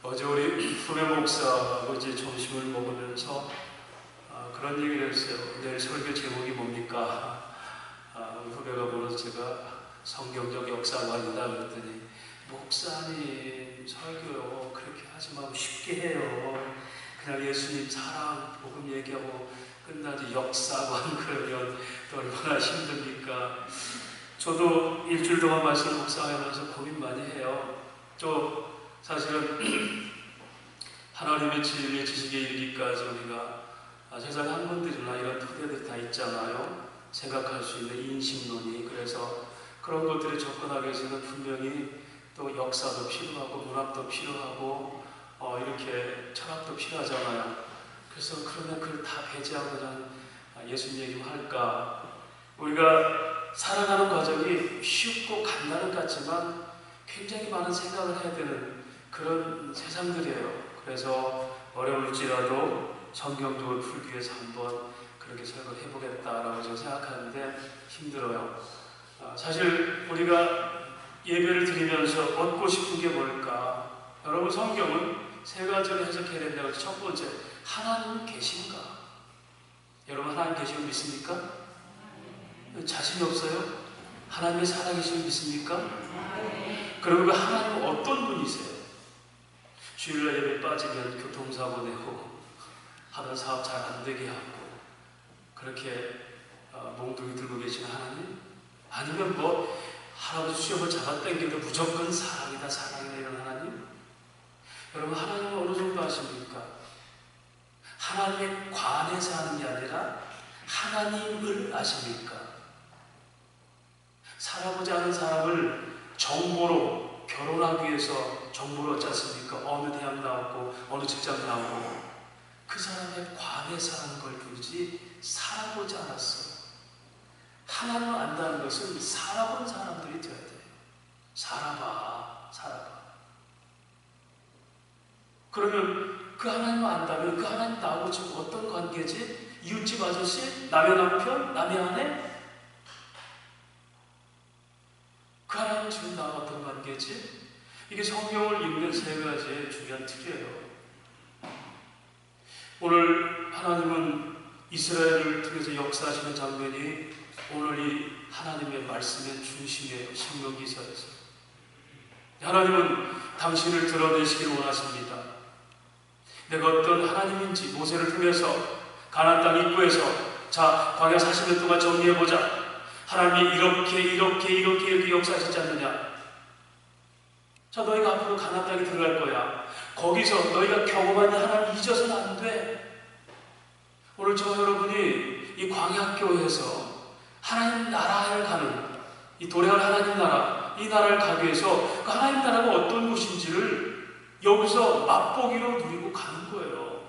어제 우리 후배 목사하고 이제 점심을 먹으면서 그런 얘기를 했어요. 내일 설교 제목이 뭡니까? 우리 후배가 물어서 제가 성경적 역사관이다 그랬더니, 목사님 설교요 그렇게 하지 말고 쉽게 해요. 그냥 예수님 사랑 복음 얘기하고 끝나지 역사관 그러면 또 얼마나 힘듭니까? 저도 일주일 동안 말씀 묵상하면서 고민 많이 해요. 또 사실은 하나님의 진리의 지식에 이르기까지 우리가 세상 학문들이나 이런 토대들이 다 있잖아요. 생각할 수 있는 인식론이. 그래서 그런 것들에 접근하기 위해서는 분명히 또 역사도 필요하고 문학도 필요하고 이렇게 철학도 필요하잖아요. 그래서 그러면 그걸 다 배제하고 그냥 예수님 얘기만 할까? 우리가 살아가는 과정이 쉽고 간단한 것 같지만 굉장히 많은 생각을 해야 되는 그런 세상들이에요. 그래서 어려울지라도 성경적으로 풀기 위해서 한번 그렇게 설교를 해보겠다라고 저는 생각하는데 힘들어요. 사실 우리가 예배를 드리면서 얻고 싶은 게 뭘까? 여러분, 성경은 세 가지로 해석해야 된다고 해서 첫 번째, 하나님은 계신가? 여러분, 하나님 계시면 믿습니까? 자신이 없어요? 하나님의 살아계시면 믿습니까? 그리고 그 하나님은 어떤 분이세요? 주일날 예배 빠지면 교통사고 내고 하던 사업 잘 안 되게 하고 그렇게 몽둥이 들고 계신 하나님? 아니면 뭐 할아버지 수염을 잡아당겨도 무조건 사랑이다 사랑이다 이런 하나님? 여러분, 하나님은 어느 정도 아십니까? 하나님에 관해서 하는 게 아니라 하나님을 아십니까? 살아보지 않은 사람을 정보로 결혼하기 위해서 정보를 얻지 않습니까? 어느 대학 나오고 어느 직장 나오고 그 사람에 관해서 하는 걸 부르지 살아보지 않았어. 하나님을 안다는 것은 살아본 사람들이 되어야 돼요. 살아봐. 그러면 그 하나님을 안다면 그 하나님 나하고 지금 어떤 관계지? 이웃집 아저씨? 남의 남편? 남의 아내? 그 하나님 지금 나와 어떤 관계지? 이게 성경을 읽는 세 가지의 중요한 틀이에요. 오늘 하나님은 이스라엘을 통해서 역사하시는 장면이 오늘 이 하나님의 말씀의 중심이에요. 신명기서에서. 하나님은 당신을 드러내시기를 원하십니다. 내가 어떤 하나님인지 모세를 통해서 가나안 땅 입구에서 자, 광야 40년 동안 정리해보자. 하나님이 이렇게 역사하시지 않느냐? 자, 너희가 앞으로 가나안 땅에 들어갈 거야. 거기서 너희가 경험한 하나님 잊어서는 안 돼. 오늘 저 여러분이 이 광야교회에서 하나님 나라에 가는 이 도래할 하나님 나라, 이 나라를 가기 위해서 그 하나님 나라가 어떤 곳인지를 여기서 맛보기로 누리고 가는 거예요.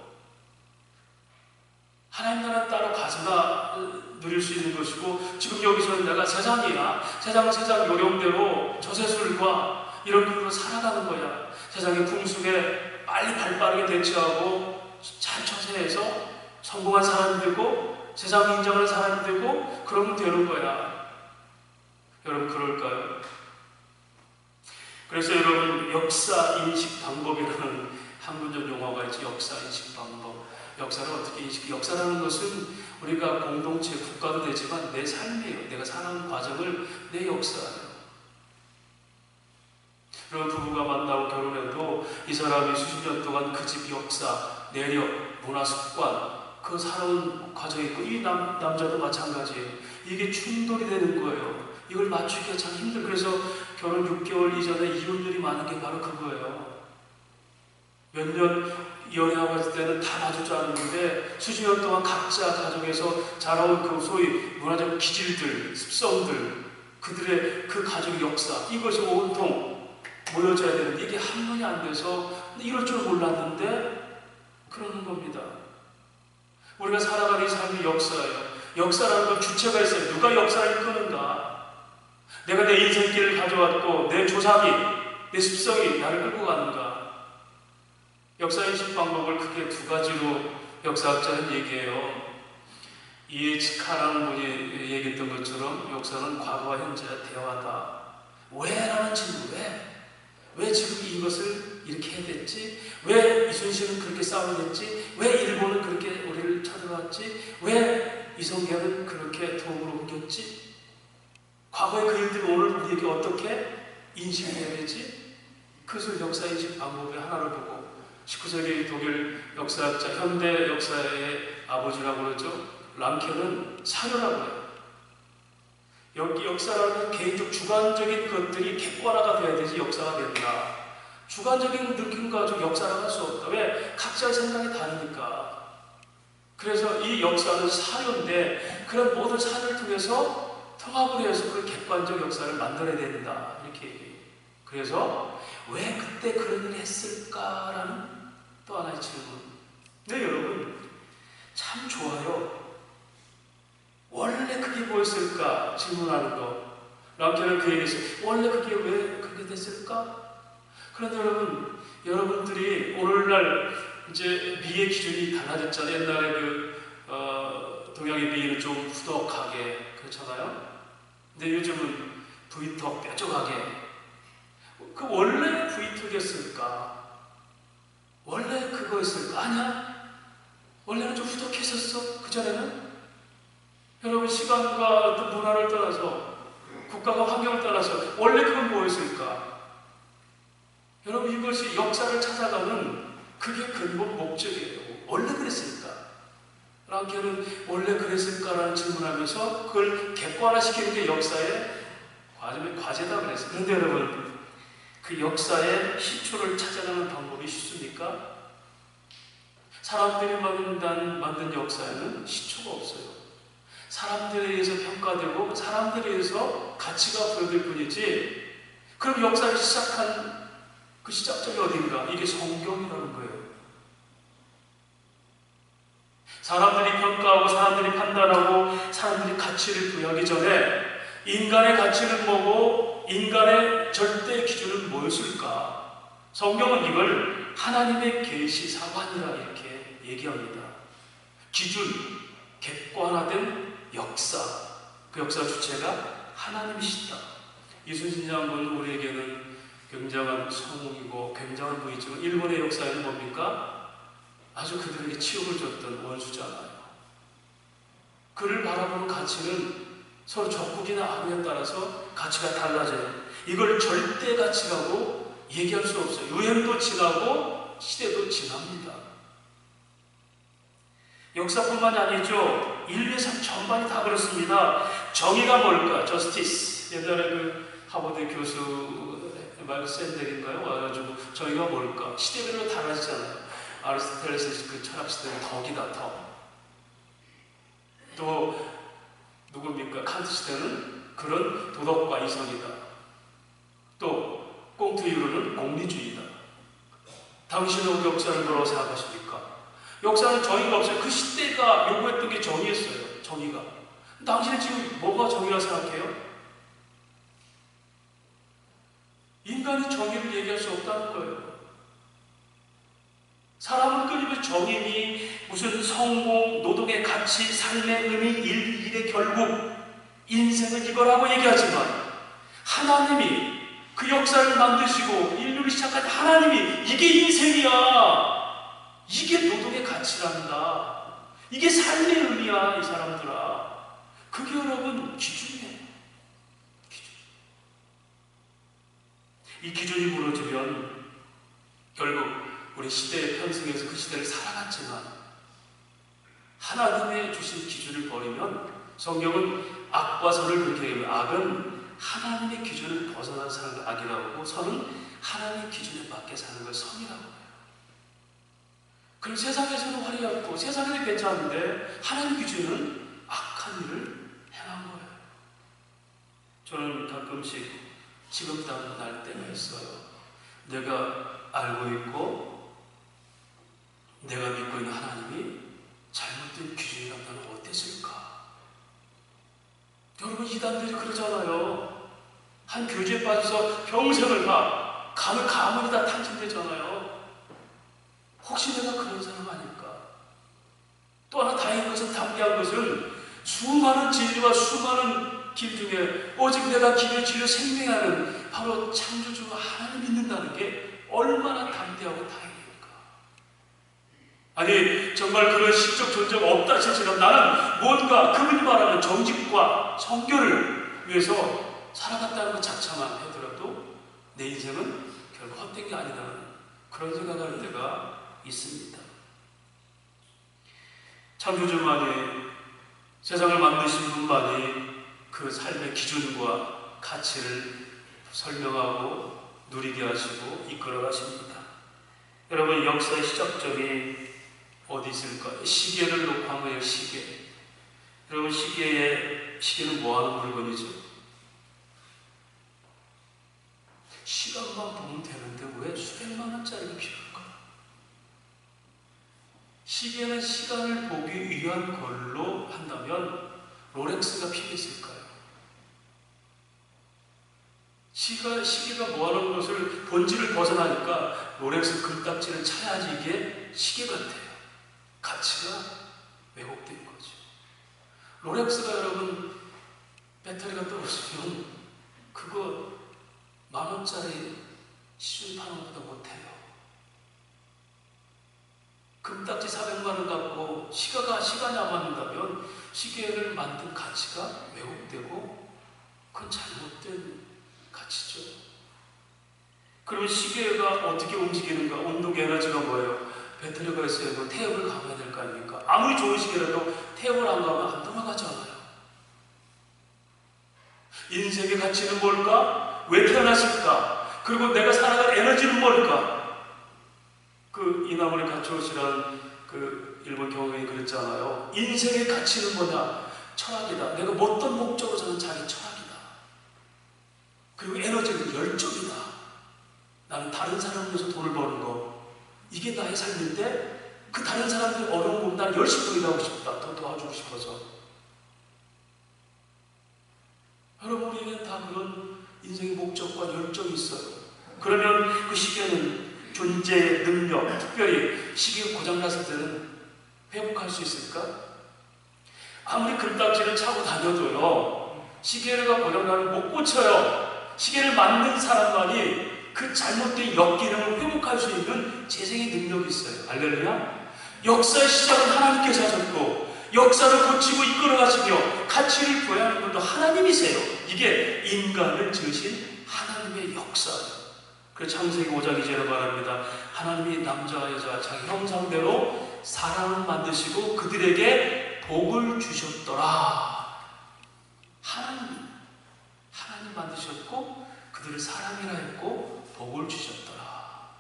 하나님 나라 따로 가서나 누릴 수 있는 것이고, 지금 여기서는 내가 세상이야. 세상 요령대로 저세술과 이런 걸로 살아가는 거야. 세상의 풍습에 빨리 발빠르게 대처하고 잘 처세해서 성공한 사람이 되고 세상 인정하는 사람이 되고 그러면 되는 거야. 여러분, 그럴까요? 그래서 여러분, 역사 인식 방법이라는 한문적 용어가 있지. 역사 인식 방법. 역사를 어떻게 인식? 역사라는 것은 우리가 공동체, 국가도 되지만 내 삶이에요. 내가 사는 과정을 내 역사예요. 그런 부부가 만나고 결혼해도 이 사람이 수십 년 동안 그 집 역사, 내력, 문화, 습관, 그 살아온 과정이 있고, 이 남자도 마찬가지예요. 이게 충돌이 되는 거예요. 이걸 맞추기가 참 힘들어요. 그래서 결혼 6개월 이전에 이혼율이 많은 게 바로 그거예요. 몇 년 연애하고 있을 때는 다 맞을 줄 알았는데 수십 년 동안 각자 가정에서 자라온 그 소위 문화적 기질들, 습성들, 그들의 그 가족 역사, 이것이 온통 모여져야 되는데 이게 한번이 안 돼서 이럴 줄 몰랐는데 그러는 겁니다. 우리가 살아가는 이 삶이 역사예요. 역사라는 건 주체가 있어요. 누가 역사를 이끄는가? 내가 내 인생길을 가져왔고 내 조상이, 내 습성이 나를 끌고 가는가? 역사인식 방법을 크게 두 가지로 역사학자는 얘기해요. 이에치카라는 분이 얘기했던 것처럼 역사는 과거와 현재의 대화다. 왜? 라는 질문. 왜 지금 이것을 이렇게 해야 됐지? 왜 이순신은 그렇게 싸우겠지? 왜 일본은 그렇게 우리를 쳐들어왔지? 왜 이성계는 그렇게 도움으로 옮겼지? 과거의 그 일들이 오늘 우리에게 어떻게 인식해야 되지? 그것을 역사인식 방법의 하나를 보고 19세기 독일 역사학자, 현대 역사의 아버지라고 그러죠. 랑케는 사료라고 해요. 여기 역사라는 개인적 주관적인 것들이 객관화가 돼야 되지 역사가 된다. 주관적인 느낌 가지고 역사를 할 수 없다. 왜? 각자의 생각이 다르니까. 그래서 이 역사는 사료인데 그런 모든 사료를 통해서 통합을 해서 그 객관적 역사를 만들어야 된다. 이렇게 얘기해요. 그래서 왜 그때 그런 일을 했을까라는 또 하나의 질문. 근데 여러분 참 좋아요. 원래 그게 뭐였을까? 질문하는 거. 랑케는 그 얘기했어요. 원래 그게 왜 그렇게 됐을까? 그런데 여러분들이 오늘날 이제 미의 기준이 달라졌잖아요. 옛날에 동양의 미는 좀 후덕하게 그렇잖아요. 근데 요즘은 V턱 뾰족하게. 그 원래 V턱이었을까? 원래 그거였을까? 아니야. 원래는 좀 후덕했었어. 그전에는. 여러분 시간과 어떤 문화를 떠나서 국가가 환경을 떠나서 원래 그건 뭐였을까? 여러분 이것이 역사를 찾아가는 그게 근본 목적이에요. 원래 그랬을까? 랑케는 원래 그랬을까라는 질문하면서 그걸 객관화시키는 게 역사의 과제다 그랬어요. 그런데 여러분 그 역사의 시초를 찾아가는 방법이 쉽습니까? 사람들이 만든 역사에는 시초가 없어요. 사람들에 의해서 평가되고 사람들에 의해서 가치가 부여될 뿐이지. 그럼 역사를 시작한 그 시작점이 어딘가? 이게 성경이라는 거예요. 사람들이 평가하고 사람들이 판단하고 사람들이 가치를 부여하기 전에 인간의 가치는 뭐고 인간의 절대 기준은 뭐였을까? 성경은 이걸 하나님의 계시 사관이라 이렇게 얘기합니다. 기준, 객관화된 역사, 그 역사 주체가 하나님이시다. 이순신 장군 우리에게는 굉장한 성웅이고 굉장한 분이지만 일본의 역사에는 뭡니까? 아주 그들에게 치욕을 줬던 원수잖아요. 그를 바라보는 가치는 서로 적국이나 아군에 따라서 가치가 달라져요. 이걸 절대 가치라고 얘기할 수 없어요. 유행도 지나고 시대도 지납니다. 역사뿐만이 아니죠. 인류의 삶 전반이 다 그렇습니다. 정의가 뭘까? 저스티스. 옛날에 그 하버드 교수 마이클 샌델인가요? 와가지고 정의가 뭘까? 시대별로 달라지잖아요. 아리스토텔레스 그 철학 시대는 덕이다, 덕. 또 누굽니까? 칸트 시대는 그런 도덕과 이성이다. 또 꽁트 이후로는 공리주의다. 당신은 우리 역사를 뭐라고 생각하십니까? 역사는 정의가 없어요. 그 시대가 요구했던 게 정의였어요. 정의가. 당신은 지금 뭐가 정의라 생각해요? 인간이 정의를 얘기할 수 없다는 거예요. 사람은 끊임없이 정의니 무슨 성공, 노동의 가치, 삶의 의미, 일의 결국, 인생은 이거라고 얘기하지만 하나님이 그 역사를 만드시고 인류를 시작한 하나님이 이게 인생이야. 이게 노동의 가치란다. 이게 삶의 의미야, 이 사람들아. 그게 여러분 기준이에요. 기준. 이 기준이 무너지면 결국 우리 시대에 편승해서 그 시대를 살아갔지만 하나님의 주신 기준을 버리면 성경은 악과 선을 그렇게 얘기하면 악은 하나님의 기준을 벗어난 사는 악이라고 하고 선은 하나님의 기준에 맞게 사는 걸 선이라고 해요. 그럼 세상에서는 화려하고 세상에는 괜찮은데 하나님 기준은 악한 일을 행한 거예요. 저는 가끔씩 지금도 날 때가 있어요. 내가 알고 있고 내가 믿고 있는 하나님이 잘못된 기준이라면 나는 어땠을까? 여러분 이단들이 그러잖아요. 한 교주에 빠져서 평생을 다 가문이 다 탕진되잖아요. 혹시 내가 그런 사람 아닐까? 또 하나 다행인 것은 담대한 것은 수많은 진리와 수많은 길 중에 오직 내가 길을 진료 생명하는 바로 창조주 하나님 믿는다는 게 얼마나 담대하고 다행입니까? 아니 정말 그런 신적 존재가 없다 치지만 나는 뭔가 그분이 말하는 정직과 성결을 위해서 살아갔다는 것 자체만 하더라도 내 인생은 결국 헛된 게 아니라는 그런 생각할 때가 있습니다. 창조주만이 세상을 만드신 분만이 그 삶의 기준과 가치를 설명하고 누리게 하시고 이끌어 가십니다. 여러분 역사의 시작점이 어디 있을까요? 시계를 놓고 한 거예요. 시계. 여러분 시계는 뭐하는 물건이죠? 시간만 보면 되는데 왜 수백만 원짜리가 필요할까? 시계는 시간을 보기 위한 걸로 한다면 롤렉스가 필요 있을까요? 시계가 뭐하는 것을 본질을 벗어나니까 롤렉스 금딱지를 차야지 이게 시계 같아요. 가치가 왜곡된 거죠. 롤렉스가 여러분 배터리가 떨어지면 그거 10,000원짜리 시중 파는 것보다 못해요. 금딱지 400만 원 갖고 시간이 안 맞는다면 시계를 만든 가치가 왜곡되고 그건 잘못된 가치죠. 그러면 시계가 어떻게 움직이는가? 온도계 에너지가 뭐예요? 배터리가 있어야 뭐 태엽을 감아야 될 거 아닙니까? 아무리 좋은 시계라도 태엽을 안 가면 안 돌아가잖아요. 인생의 가치는 뭘까? 왜 태어났을까? 그리고 내가 살아갈 에너지는 뭘까? 그 이나무리 가츠오시라는 그 일본 경영이 그랬잖아요. 인생의 가치는 뭐냐? 철학이다. 내가 어떤 목적으로 사는 자기 철학이다. 그리고 에너지는 열정이다. 나는 다른 사람을 위해서 돈을 버는 거 이게 나의 삶인데 그 다른 사람들이 어려운 거 나는 열심히 일하고 싶다. 더 도와주고 싶어서. 여러분에게 다 그런 인생의 목적과 열정이 있어요. 그러면 그 시계는 존재의 능력, 특별히 시계가 고장났을 때는 회복할 수 있을까? 아무리 금딱지를 차고 다녀도요, 시계가 고장나면 못 고쳐요. 시계를 만든 사람만이 그 잘못된 역기능을 회복할 수 있는 재생의 능력이 있어요. 할렐루야. 역사의 시작은 하나님께서 하셨고 역사를 고치고 이끌어 가시며 가치를 부여하는 분도 하나님이세요. 이게 인간을 지으신 하나님의 역사예요. 그래서 창세기 5장 2절에 말합니다. 하나님이 남자와 여자 자기 형상대로 사람을 만드시고 그들에게 복을 주셨더라. 하나님 만드셨고 그들을 사람이라 했고 복을 주셨더라.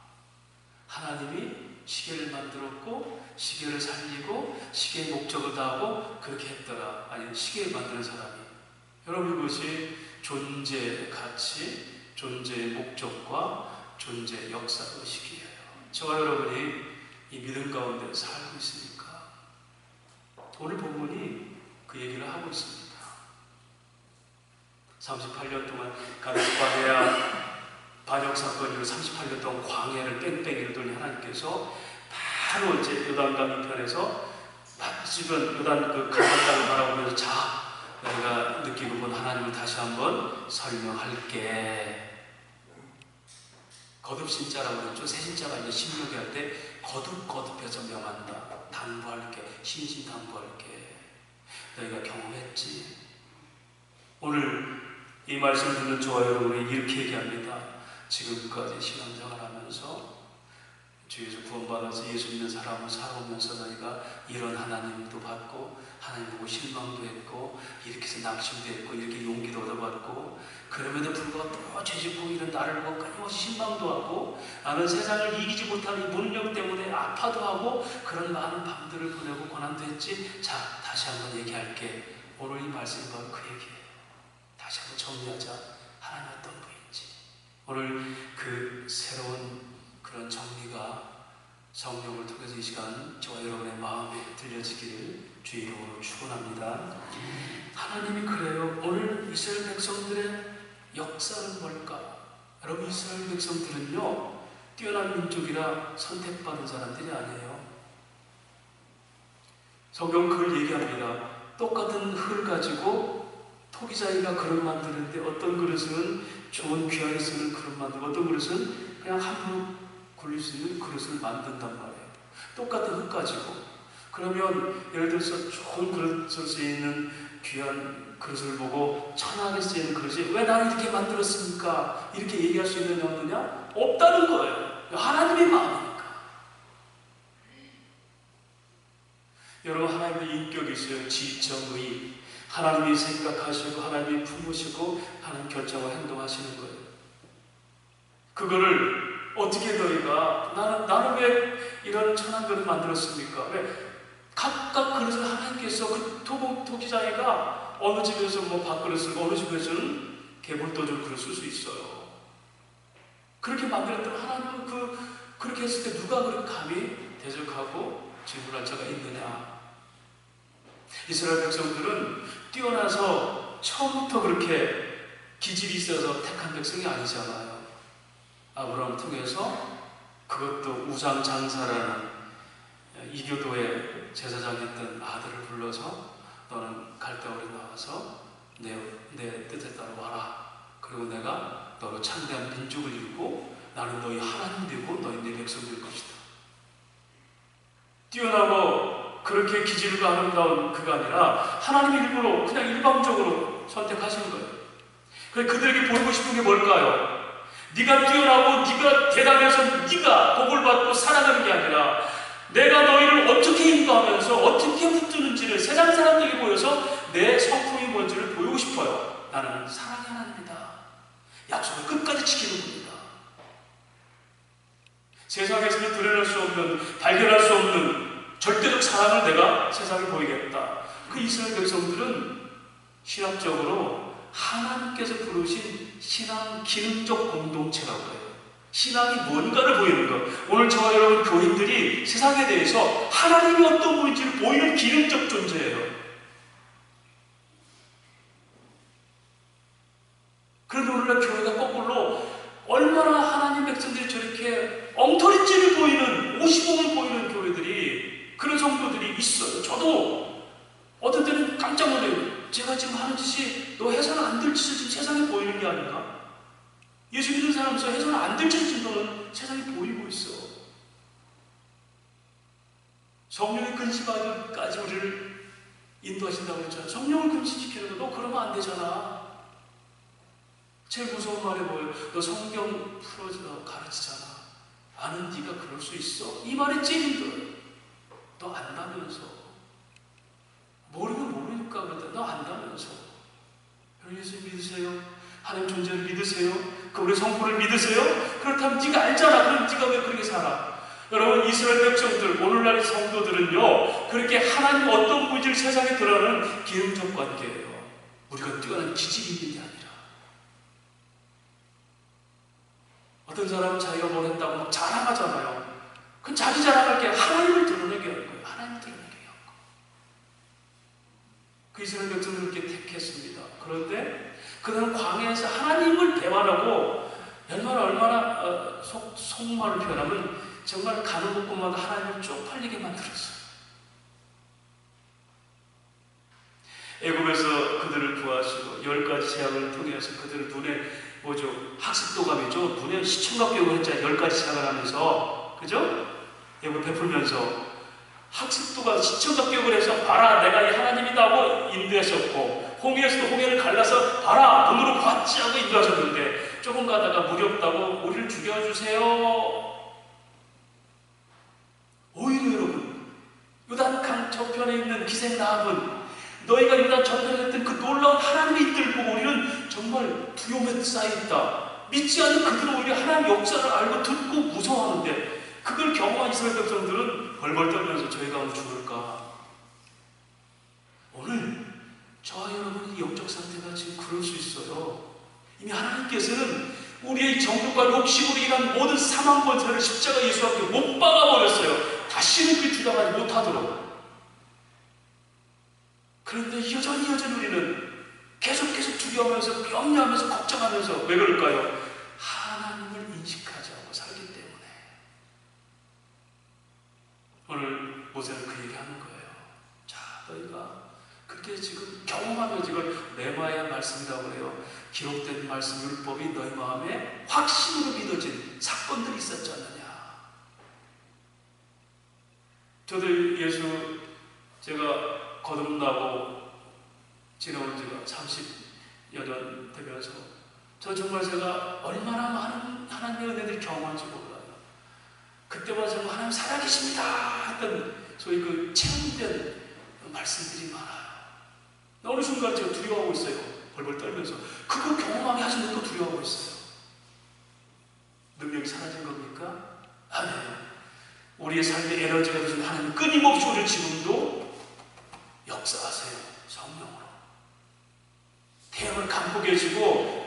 하나님이 시계를 만들었고 시계를 살리고 시계의 목적을 다하고 그렇게 했더라. 아니 시계를 만드는 사람이. 여러분 이것이 존재의 가치, 존재의 목적과 존재의 역사 의식이에요. 저와 여러분이 이 믿음 가운데 살고 있습니까? 오늘 본문이 그 얘기를 하고 있습니다. 38년 동안 가나안 광야 반역 사건으로 38년 동안 광야를 뺑뺑이를 돌린 하나님께서 바로 이제 요단강 이편에서 지금 요단 그 가나안 땅을 바라보면서 자, 내가 느끼고 본 하나님을 다시 한번 설명할게. 거듭신자라고 그랬죠. 새신자가 이제 신명기 할 때 거듭해서 명한다. 당부할게. 신신당부할게. 너희가 경험했지. 오늘 이 말씀을 듣는 저와 여러분이 이렇게 얘기합니다. 지금까지 신앙생활 하면서 주에서 구원받아서 예수 믿는 사람을 살아오면서 너희가 이런 하나님도 받고 하나님 보고 실망도 했고 이렇게 해서 낙심도 했고 이렇게 용기도 얻어받고 그럼에도 불구하고 또 죄짓고 이런 나를 보고 끊임없이 실망도 하고 나는 세상을 이기지 못하는 이 문력 때문에 아파도 하고 그런 많은 밤들을 보내고 고난도 했지. 자, 다시 한번 얘기할게. 오늘 이 말씀이 바로 그 얘기예요. 다시 한번 정리하자. 하나님 어떤 분인지. 오늘 그 새로운 그런 정리가 성령을 통해서 이 시간 저와 여러분의 마음에 들려지기를 주의 이름으로 축원합니다. 하나님이 그래요. 오늘 이스라엘 백성들의 역사는 뭘까? 여러분 이스라엘 백성들은요 뛰어난 민족이라 선택받은 사람들이 아니에요. 성경은 그걸 얘기합니다. 똑같은 흙을 가지고 토기장이가 그릇 만드는데 어떤 그릇은 좋은 귀하게 쓰는 그릇 만들고, 어떤 그릇은 그냥 함부로 굴릴 수 있는 그릇을 만든단 말이에요. 똑같은 흙 가지고. 그러면 예를 들어서 좋은 그릇을 쓰이는 귀한 그릇을 보고 천하게 쓰이는 그릇이 왜 나를 이렇게 만들었습니까? 이렇게 얘기할 수 있는 정도냐? 없다는 거예요. 하나님의 마음이니까. 여러분, 하나님의 인격이 있어요. 지정의. 하나님이 생각하시고 하나님이 품으시고 하나님 결정을 행동하시는 거예요. 그거를 어떻게 너희가 나는 왜 이런 천한 그릇을 만들었습니까? 왜 각각 그릇을 하나님께서 그 토기장이가 어느 집에서 뭐 밥그릇 쓰고 어느 집에서는 개불도줄 그릇 쓸 수 있어요. 그렇게 만들었던 하나님은 그렇게 했을 때 누가 그렇게 감히 대적하고 질문할 자가 있느냐? 이스라엘 백성들은 뛰어나서 처음부터 그렇게 기질이 있어서 택한 백성이 아니잖아요. 아브라함을 통해서 그것도 우상장사라는 이교도의 제사장이었던 아들을 불러서 너는 갈대아우에 나와서 내 뜻에 따라와라. 그리고 내가 너로 창대한 민족을 이루고 나는 너희 하나님 되고 너희 내 백성 될 것이다. 뛰어나고 그렇게 기질과 아름다운 그가 아니라 하나님이 일부러 그냥 일방적으로 선택하신 거예요. 그래서 그들에게 보이고 싶은 게 뭘까요? 네가 뛰어나고 네가 대단해서 네가 복을 받고 살아가는 게 아니라 내가 너희를 어떻게 인도하면서 어떻게 붙드는지를 세상 사람들에게 보여서 내 성품이 뭔지를 보이고 싶어요. 나는 사랑의 하나님이다. 약속을 끝까지 지키는 분이다. 세상에서는 드러낼 수 없는, 발견할 수 없는 절대적 사랑을 내가 세상에 보이겠다. 그 이스라엘 백성들은 신학적으로 하나님께서 부르신 신앙 기능적 공동체라고 해요. 신앙이 뭔가를 보이는 것. 오늘 저와 여러분 교인들이 세상에 대해서 하나님이 어떤 분인지를 보이는 기능적 존재예요. 그런데 오늘날 교회가 거꾸로 얼마나 하나님 백성들이 저렇게 엉터리질을 보이는, 오시봉을 보이는 교회들이, 그런 성도들이 있어요. 저도 어떤 때는 깜짝 놀라요. 제가 지금 하는 짓이 너 해서는 안 될 짓을 지금 세상에 보이는 게 아닌가? 예수 믿는 사람에서 해서는 안 될 정도는 세상에 보이고 있어. 성령의 근심하기까지 우리를 인도하신다고 했잖아. 성령을 근심시키는 거 너 그러면 안 되잖아. 제일 무서운 말이 뭐예요? 너 성경 풀어서 가르치잖아. 아는 네가 그럴 수 있어? 이 말이 제일 힘들어요. 너 안다면서. 모르면 모르니까 그러다. 너 안다면서. 여러분 예수 믿으세요? 하나님 존재를 믿으세요? 그 우리 성부를 믿으세요? 그렇다면 네가 알잖아. 그럼 네가 왜 그렇게 살아? 여러분 이스라엘 백성들, 오늘날의 성도들은요 그렇게 하나님 어떤 분인지를 세상에 드러나는 기능적 관계예요. 우리가 뛰어난 기질이 있는 게 아니라. 어떤 사람은 자기가 뭘 했다고 막 자랑하잖아요. 그건 자기 자랑할 게 하나님을 드러내게 하는 거예요. 하나님을 드러내게 하는 거예요. 그 이스라엘 백성들을 그렇게 택했습니다. 그런데 그들은 광야에서 하나님을 대화하고 얼마나 속말을 표현하면 정말 가는 곳곳마다 하나님을 쪽팔리게 만들었어요. 애굽에서 그들을 구하시고 10가지 재앙을 통해서 그들을 눈에 학습도감이죠. 눈에 시청각교육을 했잖아요. 10가지 재앙을 하면서 그죠? 애굽 베풀면서 학습도가 시청각교육을 해서 봐라 내가 이 하나님이다 하고 인도했었고 홍해에서도 홍해를 갈라서 봐라 눈으로 봤지 하고 인도하셨는데 조금 가다가 무렵다고 우리를 죽여주세요. 오히려 여러분 요단강 저편에 있는 기생나합은 너희가 요단 저편에 있던 그 놀라운 하나님의 일들을 보고 우리는 정말 두려움에 쌓여있다. 믿지 않는 그들은 오히려 하나님의 역사를 알고 듣고 무서워하는데 그걸 경험한 이스라엘 백성들은 벌벌 떨면서 저희가 오늘 죽을까. 오늘 저와 여러분의 영적 상태가 지금 그럴 수 있어요. 이미 하나님께서는 우리의 정욕과 욕심으로 인한 모든 사망 권세를 십자가 예수 앞에 못 박아버렸어요. 다시는 그 주장하지 못하도록. 그런데 여전히 우리는 계속 두려워하면서 염려하면서 걱정하면서 왜 그럴까요? 하나님을 인식하지 않고 살기 때문에. 오늘 모세는 그 얘기하는 거예요. 자, 너희가 그렇게 지금 경험하며 지금 레마의 말씀이라고 해요. 기록된 말씀 율법이 너희 마음에 확신으로 믿어진 사건들이 있었지 않느냐. 저도 예수 제가 거듭나고 지나온 지가 30여 년 되면서 저 정말 제가 얼마나 많은 하나님의 은혜를 경험한지 몰라요. 그때마다 정말 하나님 살아계십니다 했던 소위 그 체험된 말씀들이 많아요. 어느 순간 제가 두려워하고 있어요. 벌벌 떨면서. 그거 경험하게 하시는 것도 두려워하고 있어요. 능력이 사라진 겁니까? 아니에요. 우리의 삶의 에너지가 되신 하나님 끊임없이 우리를 지금도 역사하세요. 성령으로. 태양을 감고 계시고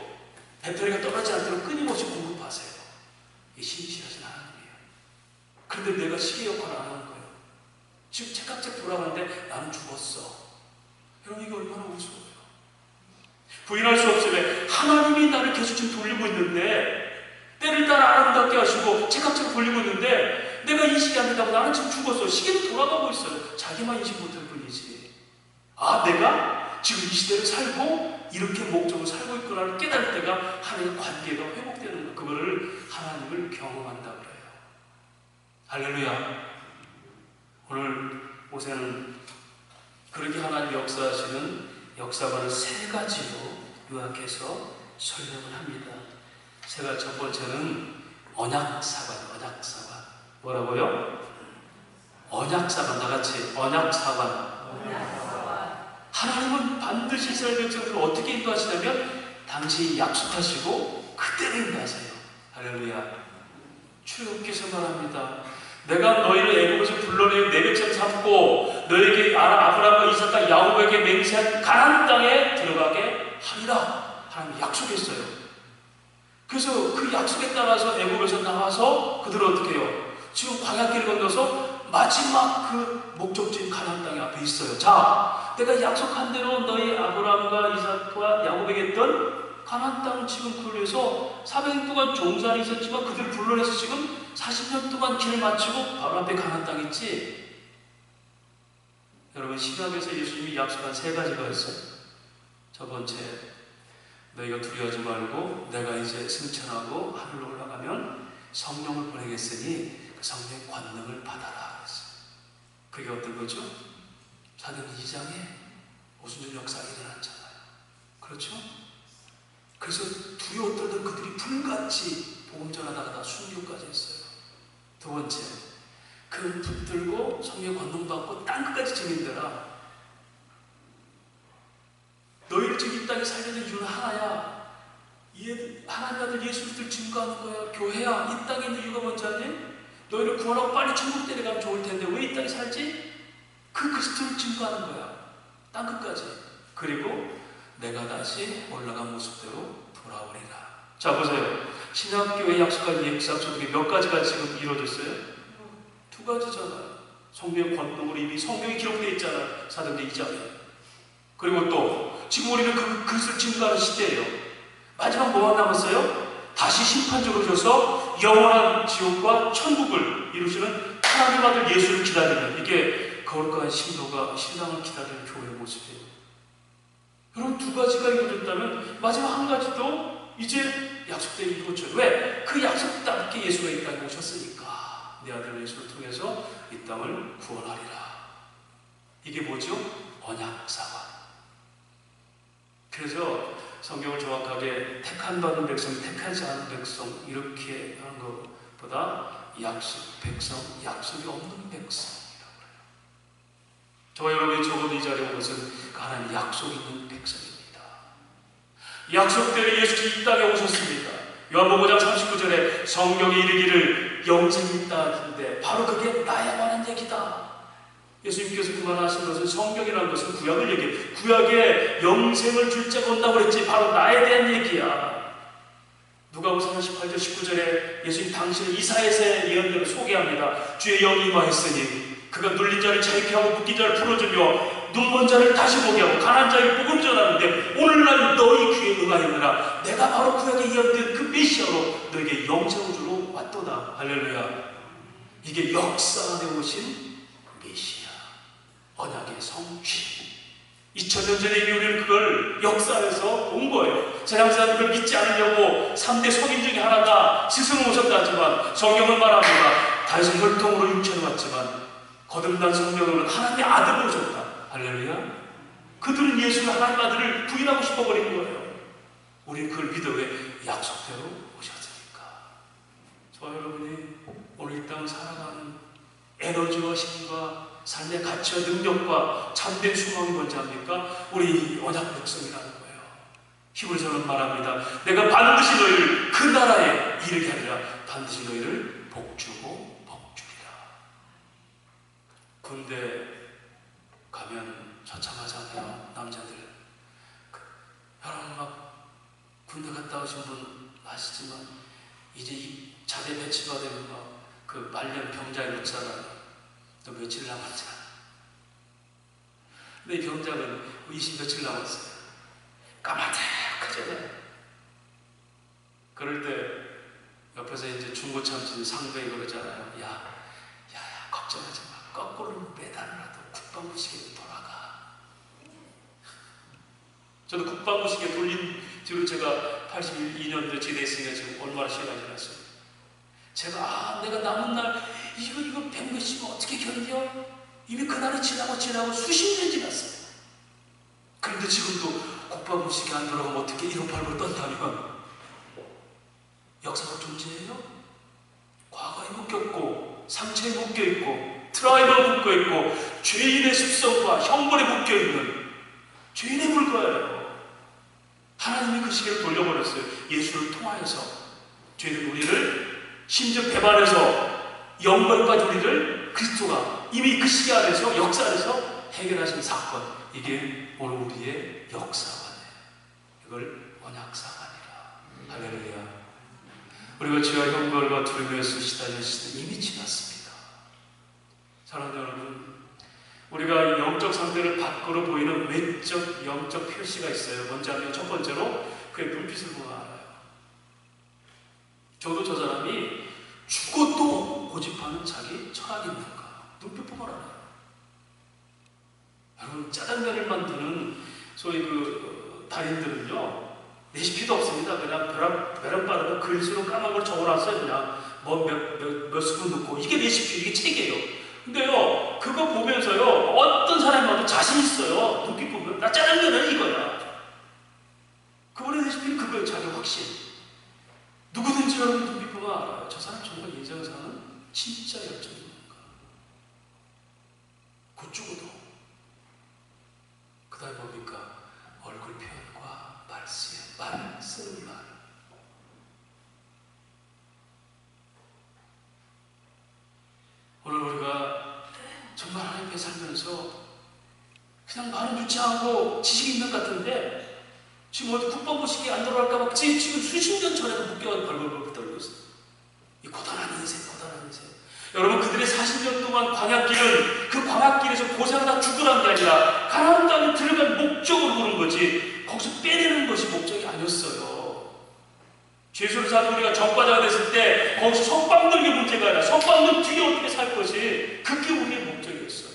배터리가 떨어지지 않도록 끊임없이 공급하세요. 이 신실하신 하나님이에요. 그런데 내가 시계 역할을 안 하는 거예요. 지금 책각책 돌아가는데 나는 죽었어. 여러분 이게 얼마나 우스워요. 부인할 수 없으면 하나님이 나를 계속 지금 돌리고 있는데 때를 따라 아름답게 하시고 책각책 돌리고 있는데 내가 인식이 안 된다고 나는 지금 죽었어. 시계는 돌아가고 있어요. 자기만 인식 못할 뿐이지. 아, 내가 지금 이 시대를 살고 이렇게 목적으로 살고 있구나를 깨달을 때가 하나님의 관계가 회복되는 거. 그거를 하나님을 경험한다 그래요. 할렐루야. 오늘 모세는 그렇게 하나님 역사하시는 역사관을 세 가지로 요약해서 설명을 합니다. 제가 첫 번째는 언약사관, 언약사관. 뭐라고요? 언약사관, 나같이 언약사관. 하나님은 반드시 이스라엘 백성들을 어떻게 인도하시냐면 당시 약속하시고 그대로 인도하세요. 할렐루야. 출애굽기서 말합니다. 내가 너희를 애굽에서 불러내어 내 백성 삼고 너에게 아브라함과 이삭과 야곱에게 맹세한 가나안 땅에 들어가게 하리라. 하나님이 약속했어요. 그래서 그 약속에 따라서 애굽에서 나와서 그들은 어떻게 해요? 지금 광야길을 건너서 마지막 그 목적지인 가나안 땅에 앞에 있어요. 자, 내가 약속한 대로 너희 아브라함과 이삭과 야곱에게 했던 가나안 땅은 지금 그걸 위해서 400년 동안 종살이 있었지만 그들을 불러내서 지금 40년 동안 길을 마치고 바로 앞에 가나안 땅 있지. 여러분 신약에서 예수님이 약속한 세 가지가 있어요. 첫 번째, 너희가 두려워하지 말고 내가 이제 승천하고 하늘로 올라가면 성령을 보내겠으니 그 성령의 권능을 받아라 그랬어요. 그게 어떤 거죠? 사도행전 2장에 오순절 역사가 일어났잖아요. 그렇죠? 그래서 두려워 떨던 그들이 불같이 복음 전하다가 다 순교까지 했어요. 두 번째, 그 붙들고 성령의 권능 받고 땅끝까지 증인되라. 너희를 지금 이 땅에 살려는 이유는 하나야. 하나님 아들 예수 그리스도를 증거하는 거야. 교회야. 이 땅에 있는 이유가 뭔지 아니? 너희를 구원하고 빨리 천국 데려가면 좋을 텐데 왜 이 땅에 살지? 그 그리스도를 증거하는 거야. 땅끝까지. 그리고 내가 다시 올라간 모습대로 돌아오리라. 자 보세요. 신약교회 약속한 약속 중에 몇 가지가 지금 이루어졌어요? 두 가지잖아요. 성령의 권능으로 이미 성경이 기록되어 있잖아요. 사도행전 2장에. 그리고 또 지금 우리는 그 그리스도를 증거하는 시대예요. 마지막 뭐가 남았어요? 다시 심판적으로 오셔서 영원한 지옥과 천국을 이루시는 하나님 아들 예수를 기다리는, 이게 거룩한 신도가 신랑을 기다리는 교회의 모습이에요. 여러분 두 가지가 이루어졌다면 마지막 한 가지도 이제 약속된 이루어져요. 왜? 그 약속답게 예수가 이 땅에 오셨으니까. 내 아들 예수를 통해서 이 땅을 구원하리라. 이게 뭐죠? 언약사관. 그래서 성경을 정확하게 택한 받은 백성, 택하지 않은 백성 이렇게 하는 것보다 약속 백성, 약속이 없는 백성이라고 해요. 저와 여러분이 적어도 이 자리에 온 것은 그 하나님 약속 있는 백성입니다. 약속대로 예수께서 이 땅에 오셨습니다. 요한복음 5장 39절에 성경에 이르기를 영생이 있다 하는데 바로 그게 나에 관한 얘기다. 예수님께서 그만하신 것은 성경이라는 것은 구약을 얘기해요. 구약에 영생을 줄 자가 온다고 그랬지 바로 나에 대한 얘기야. 누가복음 18절 19절에 예수님 당신을 이사야서의 예언대로 소개합니다. 주의 영이 임하였으니 그가 눌린 자를 자유케 하고 묶인 자를 풀어주며 눈먼 자를 다시 보게 하고 가난한 자에게 복음 전하는데 오늘날 너희 귀에 응하였느라 내가 바로 구약에 예언된 그 메시아로 너에게 영생을 주러 왔도다. 할렐루야. 이게 역사 안에 오신 메시아, 언약의 성취. 2000년 전에 이미 우리는 그걸 역사에서 본 거예요. 세상 사람들을 믿지 않으려고 3대 속인 중에 하나가 스승을 오셨다지만 성경은 말합니다. 다윗은 혈통으로 육체로 왔지만 거듭난 성령으로는 하나님의 아들을 오셨다. 할렐루야. 그들은 예수를 하나님의 아들을 부인하고 싶어버린 거예요. 우리는 그걸 믿어. 왜? 약속대로 오셨으니까. 저와 여러분이 오늘 이 땅을 살아가는 에너지와 힘과 삶의 가치와 능력과 참된 수명이 뭔지 압니까? 우리 언약 백성이라는 거예요. 히브리서는 말합니다. 내가 반드시 너희를 그 나라에 이르게 하리라. 반드시 너희를 복주고 복주리라. 군대 가면 처참하잖아요. 남자들. 여러분 막 군대 갔다 오신 분 아시지만 이제 이 자대 배치가 되면 막 그 말년 병장에 놓잖아요. 또 며칠 남았잖아. 근데 이 병장은 20 며칠 남았어요. 까마득하잖아요. 그럴 때 옆에서 이제 중고참진 상병이 그러잖아요. 야, 걱정하지 마. 거꾸로 매달아도 국방부식에 돌아가. 저도 국방부식에 돌린 뒤로 제가 82년도에 제대했으니까 지금 얼마나 시간이 지났어요. 제가 내가 남은 날 이거 100몇이면 어떻게 견뎌? 이미 그날이 지나고 수십 년 지났어요. 그런데 지금도 국방부식이 안 돌아가면 어떻게 1589를 떤다면 역사가 존재해요? 과거에 묶였고 상처에 묶여있고 트라우마에 묶여있고 죄인의 습성과 형벌에 묶여있는 죄인에 불과해요. 하나님이 그 시계를 돌려버렸어요. 예수를 통하여서 죄인은 우리를 심지어 배반해서 영광까지 우리를 그리스도가 이미 그 시기 안에서 역사 안에서 해결하신 사건, 이게 오늘 우리의 역사관이에요. 이걸 언약사관이라. 할렐루야. 우리가 죄와 형벌과 두려움에서 시달릴 시대 이미 지났습니다. 사랑하는 여러분, 우리가 영적 상태를 밖으로 보이는 외적 영적 표시가 있어요. 뭔지 아면 첫 번째로 그의 눈빛을 보면 알아요. 저도 저 사람이 죽어도 고집하는 자기 철학이 있는가? 눈빛 보면 알아요. 여러분, 짜장면을 만드는 소위 달인들은요, 레시피도 없습니다. 그냥 벼랑바닥에 글씨로 까만 걸 적어놨어요. 그냥 몇 스푼 넣고. 이게 레시피, 이게 책이에요. 근데요, 그거 보면서요, 어떤 사람이 와도 자신 있어요. 눈빛 보면. 나 짜장면은 이거야. 그분의 레시피는 그거예요. 자기 확신. 누구든지 여러분 눈빛 보면 알아요. 저 사람 정말 인생을 사는 진짜 열정입니까? 곧 죽어도. 그 다음에 뭡니까? 얼굴 표현과 쓰는 말. 오늘 우리가 정말 하나님 앞에 살면서 그냥 말은 유치하고 지식이 있는 것 같은데 지금 어디 국방부식이 안 들어갈까봐 지금 수십 년 전에도 묶여가지고 벌벌벌 떨고 있어요. 이 고단한 인생. 여러분, 그들의 40년 동안 광야길은 그 광야길에서 고생하다 죽으란 게 아니라 가나안 땅에 들어갈 목적으로 보는 거지 거기서 빼내는 것이 목적이 아니었어요. 죄수를 사는 우리가 전과자가 됐을 때 거기서 석방 들기 문제가 아니라 석방 들 뒤에 어떻게 살 것이 그게 우리의 목적이었어요.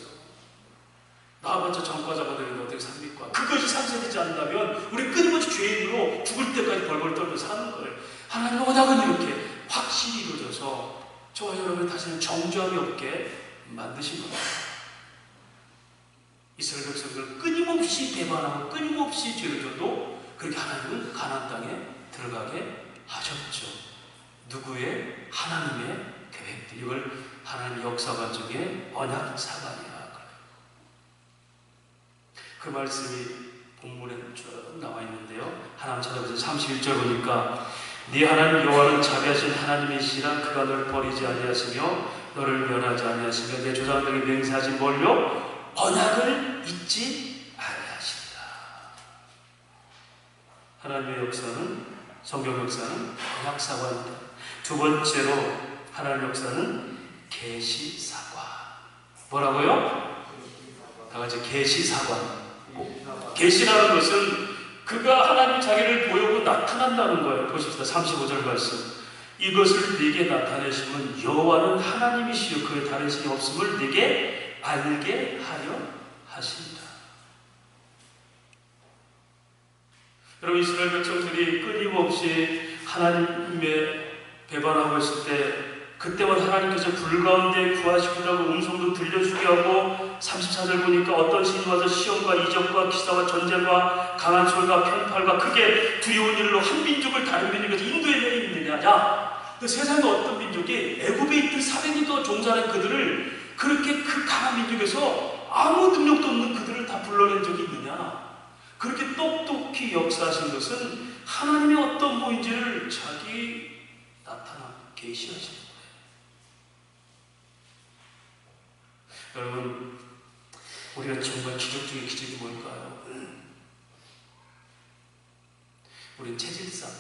나와봤자 전과자가 되는데 어떻게 삽니까? 그것이 상쇄되지 않는다면 우리 끊임없이 죄인으로 죽을 때까지 벌벌 떨며 사는 거예요. 하나님의 언약은 이렇게 확실히 이루어져서 저와 여러분 다시는 정죄함이 없게 만드신 겁니다. 이스라엘 백성들을 끊임없이 배반하고 끊임없이 죄를 져도 그렇게 하나님은 가나안 땅에 들어가게 하셨죠. 누구의? 하나님의 계획들. 이걸 하나님의 역사관 중에 언약사관이라 그래요. 그 말씀이 본문에 쭉 나와 있는데요. 하나님 찾아보세요. 31절 보니까 네 하나님 여호와는 자비하신 하나님이시라. 그가 너를 버리지 아니하시며 너를 면하지 아니하시며 내 조상들에게 맹세하신 뭘요? 언약을 잊지 아니하시리라. 하나님의 역사는, 성경 역사는 언약사관입니다. 두 번째로 하나님의 역사는 계시사관. 뭐라고요? 다 같이 계시사관. 계시라는 것은 그가 하나님 자기를 보이고 나타난다는 거예요. 보십시다. 35절 말씀. 이것을 네게 나타내시면 여호와는 하나님이시요 그의 다른 신이 없음을 네게 알게 하려 하신다. 여러분, 이스라엘 백성들이 끊임없이 하나님의 배반하고 있을 때 그때마다 하나님께서 불 가운데 구하시기라고 음성도 들려주게 하고 34절 보니까 어떤 신이 와서 시험과 이적과 기사와 전쟁과 강한 소리와 편팔과 크게 두려운 일로 한 민족을 다른 민족에서 인도에 내리느냐. 야, 그 세상에 어떤 민족이 애굽에 있던 400년 종살인 그들을 그렇게 그 강한 민족에서 아무 능력도 없는 그들을 다 불러낸 적이 있느냐. 그렇게 똑똑히 역사하신 것은 하나님의 어떤 모인지를 자기 나타나 계시하시는 거예요. 여러분, 우리가 정말 기적 중에 기적이 뭘까요? 우리는 체질상,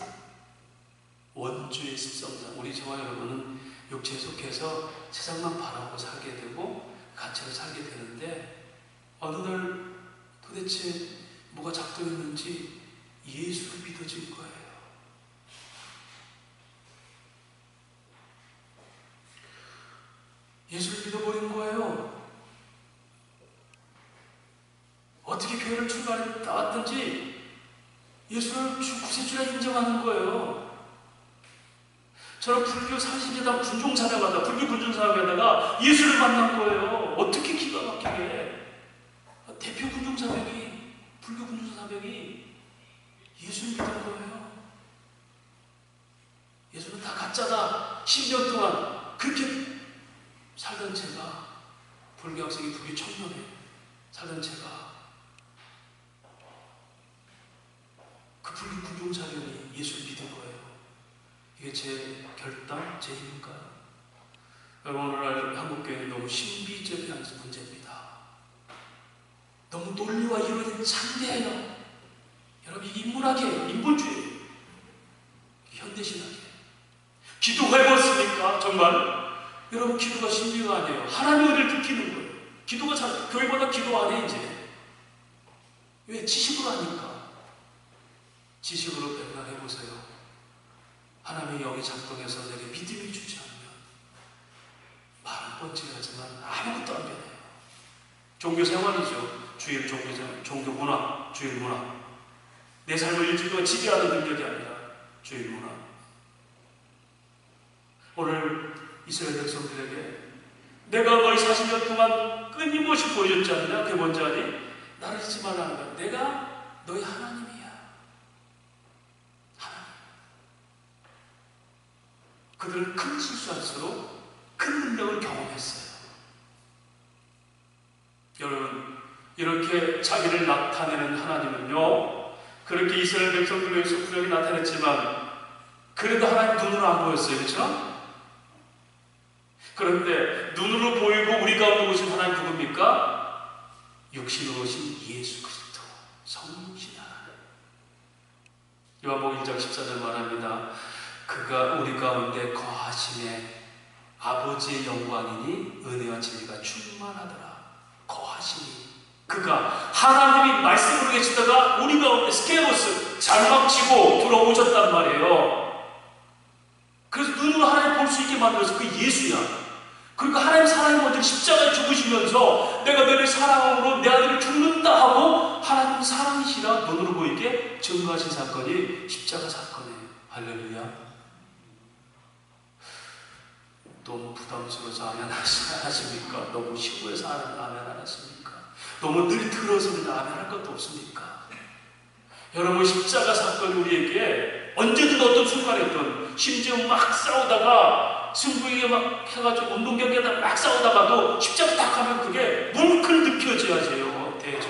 원주의 습성상, 우리 저와 여러분은 육체에 속해서 세상만 바라보고 살게 되고 가치로 살게 되는데 어느 날 도대체 뭐가 작동했는지 예수를 믿어진 거예요. 예수를 믿어버린 거예요. 어떻게 교회를 출발했다 왔든지 예수를 구세주라 인정하는 거예요. 저는 불교 30예당 군종사명하다, 불교 군종사명하다가 예수를 만난 거예요. 어떻게 기가 막히게. 대표 군종사명이, 불교 군종사명이 예수를 믿은 거예요. 예수는 다 가짜다. 10년 동안 그렇게 살던 제가, 불교 학생이 불교 청년에 살던 제가 그 불교 군종사명이 예수를 믿은 거예요. 이게 제 결단, 제 힘인가요? 여러분, 오늘날 한국교회는 너무 신비적인 문제입니다. 너무 논리와 이론에 창대해요. 여러분, 이게 인문학이에요. 인본주의. 현대신학이에요. 기도가 해봤습니까? 정말? 여러분, 기도가 신비가 아니에요. 하나님의 은혜를 느끼는 거예요. 기도가 잘, 교회보다 기도 안 해, 이제. 왜? 지식으로 하니까. 지식으로 백락해보세요. 하나님이 여기 작동해서 내게 믿음이 주지 않으면 말은 뻔뻔하지만 아무것도 안 변해요. 종교 생활이죠. 주일 종교 문화, 주일 문화. 내 삶을 일주일 동안 지배하는 능력이 아니라 주일 문화. 오늘 이스라엘 백성들에게 내가 너희 40년 동안 끊임없이 보여줬지 않느냐? 그게 뭔지 아니? 나를 잊지 말라는 거야. 내가 너희 하나님이야. 그들은 큰 실수할수록 큰 능력을 경험했어요. 여러분, 이렇게 자기를 나타내는 하나님은요, 그렇게 이스라엘 백성들을 위해서 분명히 나타냈지만 그래도 하나님 눈으로 안 보였어요. 그렇죠? 그런데 눈으로 보이고 우리 가운데 오신 하나님 누굽니까? 육신으로 오신 예수 그리스도, 성령이신 하나님. 요한복음 1장 14절 말합니다. 그가 우리 가운데 거하심에 아버지의 영광이니 은혜와 진리가 충만하더라. 거하시니 그가 하나님이 말씀으로 계시다가 우리 가운데 스케로스 장막치고 들어오셨단 말이에요. 그래서 눈으로 하나님 볼 수 있게 만들어서 그 예수야. 그러니까 하나님 사랑이 먼저 십자가에 죽으시면서 내가 너를 사랑함으로 내 아들을 죽는다 하고 하나님 사랑이시라 눈으로 보이게 증거하신 사건이 십자가 사건이에요. 할렐루야. 너무 부담스러워서 아멘 하십니까? 너무 시골에서 아멘 안 하십니까? 너무 늘 들어서는 아멘 할 것도 없습니까? 여러분, 십자가 사건이 우리에게 언제든 어떤 순간이든, 심지어 막 싸우다가 승부에게 막 해가지고 운동 경기하다가 막 싸우다가도 십자가 딱 하면 그게 뭉클 느껴져야죠. 되죠.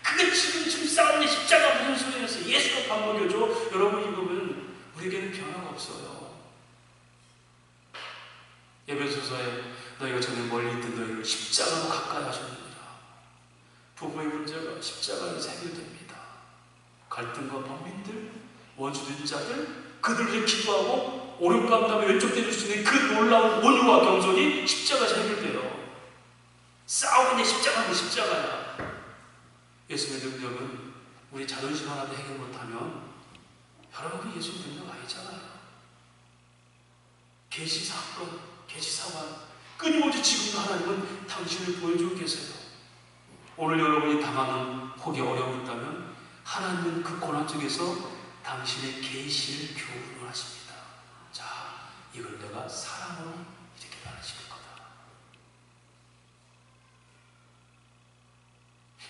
그게 지금 싸우는 십자가 무슨 소리였어요? 예수가 밥 먹여줘. 여러분, 이 부분은 우리에게는 변화가 없어요. 에베소서에 너희가 전에 멀리 있던 너희를 십자가로 가까이 하셨느니라. 부부의 문제가 십자가에서 해결됩니다. 갈등과 범민들, 원수된 자들, 그들을 위해 기도하고 오른쪽 감당에 왼쪽 대줄 수 있는 그 놀라운 온유와 겸손이 십자가에서 해결돼요. 싸우는데 십자가는 십자가야. 예수의 능력은 우리 자존심 하나도 해결 못하면 여러분, 예수 능력 아니잖아요. 계시 사건, 계시사관 끊임없이 지금도 하나님은 당신을 보여주고 계세요. 오늘 여러분이 당하는 혹이 어려움이 있다면 하나님은 그 고난 속에서 당신의 계시를 교훈을 하십니다. 자, 이걸 내가 사랑으로 이렇게 변화시킬 거다.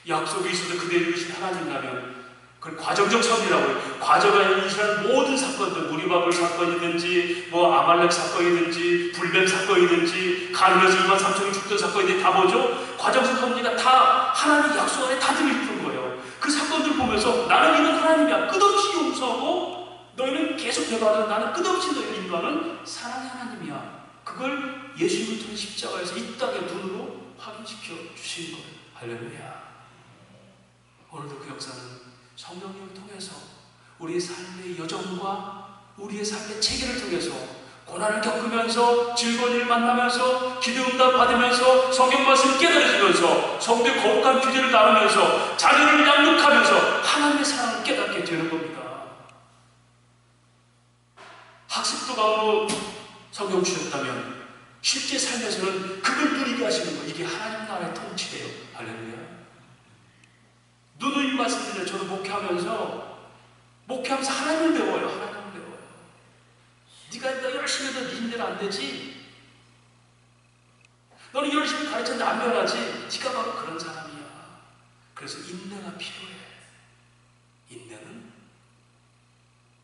약속이 있어도 그대로 이루신 하나님이라면 그걸 과정적 섭리라고 해요. 과정에 이스라엘 모든 사건들, 무리바벨 사건이든지 아말렉 사건이든지 불뱀 사건이든지 가늠에서 2만 3천이 죽던 사건이든지 다 뭐죠? 과정적 섭리가 다 하나님의 약속 안에 다 들어있는 거예요. 그 사건들 보면서 나는 이런 하나님이야. 끝없이 용서하고 너희는 계속 배반하는, 나는 끝없이 너희를 인도하는 사랑의 하나님이야. 그걸 예수님을 통해 십자가에서 이 땅의 눈으로 확인시켜 주신 거예요. 할렐루야. 오늘도 그 역사는 성령님을 통해서 우리의 삶의 여정과 우리의 삶의 체계를 통해서 고난을 겪으면서 즐거운 일 만나면서 기도응답 받으면서 성경 말씀을 깨달으면서 성도의 거룩한 규제를 나누면서 자녀를 양육하면서 하나님의 사랑을 깨닫게 되는 겁니다. 학습도 가으로 성경 주셨다면 실제 삶에서는 그걸 누리게 하시는 거예요. 이게 하나님 나라의 통치예요. 할렐루야. 누누이 말씀드려요. 저도 목회하면서 하나님을 배워요. 하나님을 배워요. 네가 열심히 해도 네 힘대로 안 되지. 너는 열심히 가르쳤는데 안 변하지. 네가 바로 그런 사람이야. 그래서 인내가 필요해. 인내는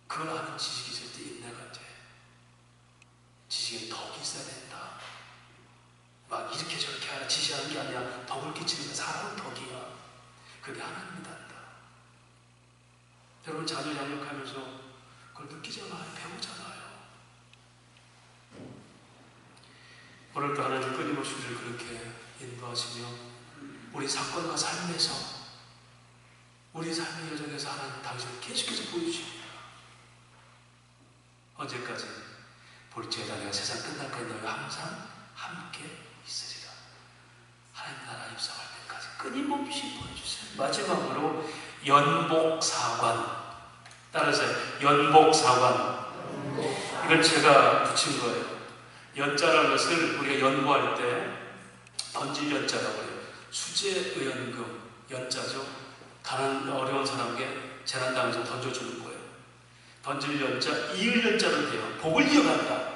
그걸 아는 지식이 있을 때 인내가 돼. 지식은 덕이 있어야 된다. 막 이렇게 저렇게 하라 지시하는 게 아니야. 덕을 끼치는 건 사람은 덕이야. 그게 하나님이다. 여러분 자녀 양육하면서 그걸 느끼잖아요. 배우잖아요. 오늘도 하나님 끊임없이 우리를 그렇게 인도하시며 우리 사건과 삶에서 우리 삶의 여정에서 하나님 당신을 계속해서 보여주십니다. 언제까지? 볼지어다 내가 세상 끝날까지 너희와 항상 함께 있으리라. 하나님 나라 입성할 때까지 끊임없이 보여주세요. 마지막으로 연복사관. 따라서 연복사관. 이걸 제가 붙인 거예요. 연자라는 것을 우리가 연구할 때 던질 연자라고 해요. 수재의연금 연자죠. 가난 어려운 사람에게 재난당해서 던져주는 거예요. 던질 연자, 이을 연자로 돼요. 복을 이어간다.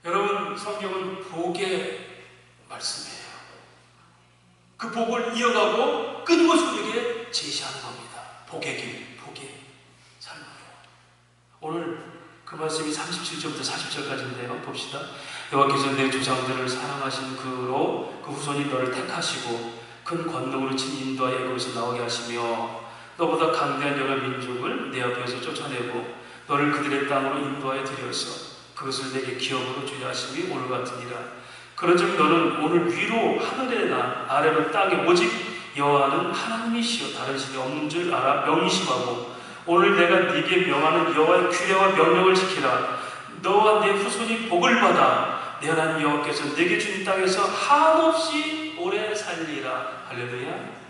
여러분 성경은 복의 말씀이에요. 그 복을 이어가고 끊임없이 우리에게 제시하는 겁니다. 복의 길, 복의 삶으로. 오늘 그 말씀이 37절부터 40절까지인데요. 봅시다. 여호와께서 내 조상들을 사랑하신 그로 그 후손이 너를 택하시고 큰 권능으로 친 인도하여 애굽에서 나오게 하시며 너보다 강대한 여러 민족을 내 앞에서 쫓아내고 너를 그들의 땅으로 인도하여 들여서 그것을 내게 기업으로 주려 하심이 오늘 같으니라. 그런즉 너는 오늘 위로 하늘에나 아래로 땅에 오직 여호와는 하나님이시여 다른 신이 없는 줄 알아 명심하고 오늘 내가 네게 명하는 여호와의 규례와 명령을 지키라. 너와 내 후손이 복을 받아 내 하나님 여호와께서 내게 준 땅에서 한없이 오래 살리라. 할렐루야.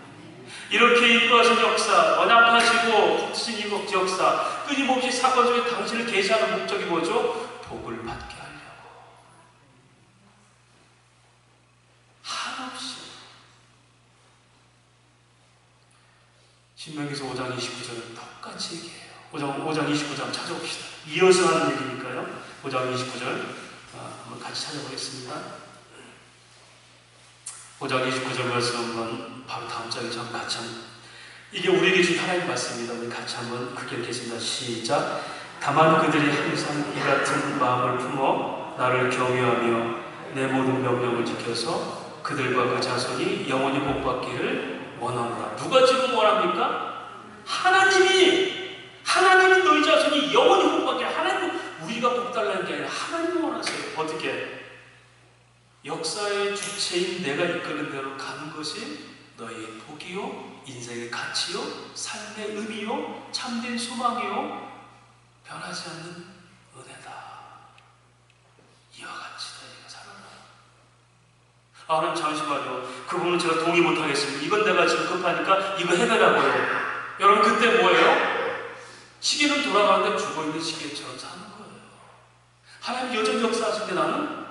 이렇게 인도하신 역사, 언약하시고 붙이신 이 역사, 끊임없이 사건 속에 당신을 계시하는 목적이 뭐죠? 복을 받게 하려고. 한없이. 신명기서 5장 29절은 똑같이 얘기해요. 5장 29장 찾아봅시다. 이어서 하는 얘기니까요. 5장 29절 한번 같이 찾아보겠습니다. 5장 29절 말씀 한번 바로 다음 장에 좀 같이 한번. 이게 우리에게 준 하나님 말씀입니다. 우리 같이 한번 크게 읽겠습니다. 시작. 다만 그들이 항상 이 같은 마음을 품어 나를 경외하며 내 모든 명령을 지켜서 그들과 그 자손이 영원히 복받기를 원하노라. 누가 지금 원합니까? 하나님이 너희 자손이 영원히 복받게. 하나님, 우리가 복달라는 게 아니라 하나님이 원하세요. 어떻게? 역사의 주체인 내가 이끄는 대로 가는 것이 너희의 복이요, 인생의 가치요, 삶의 의미요, 참된 소망이요, 변하지 않는 은혜다. 이와 같이 너희가 살아라. 하나님 잠시만요. 그 부분은 제가 동의 못하겠습니다. 이건 내가 지금 급하니까 이거 해내라고요. 여러분 그때 뭐예요? 시계는 돌아가는데 죽어있는 시계처럼 사는 거예요. 하나님 여전 역사하실 때 나는